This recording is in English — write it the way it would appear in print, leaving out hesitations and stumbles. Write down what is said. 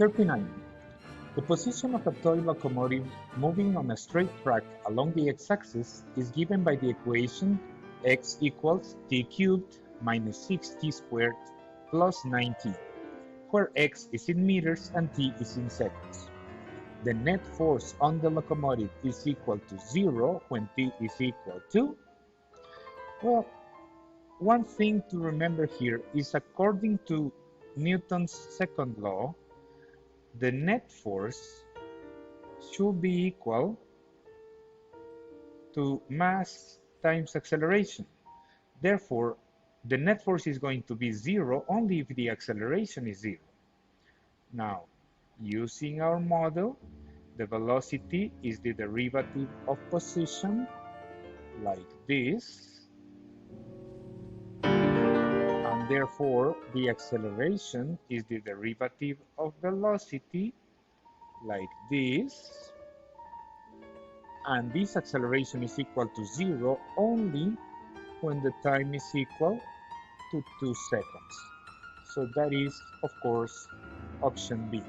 39. The position of a toy locomotive moving on a straight track along the x-axis is given by the equation x equals t cubed minus 6t squared plus 9t, where x is in meters and t is in seconds. The net force on the locomotive is equal to 0 when t is equal to... Well, one thing to remember here is according to Newton's second law, the net force should be equal to mass times acceleration. Therefore, the net force is going to be 0 only if the acceleration is 0. Now, using our model, the velocity is the derivative of position, like this, and therefore the acceleration is the derivative of velocity, like this, and this acceleration is equal to 0 only when the time is equal to 2 seconds. So that is, of course, option B.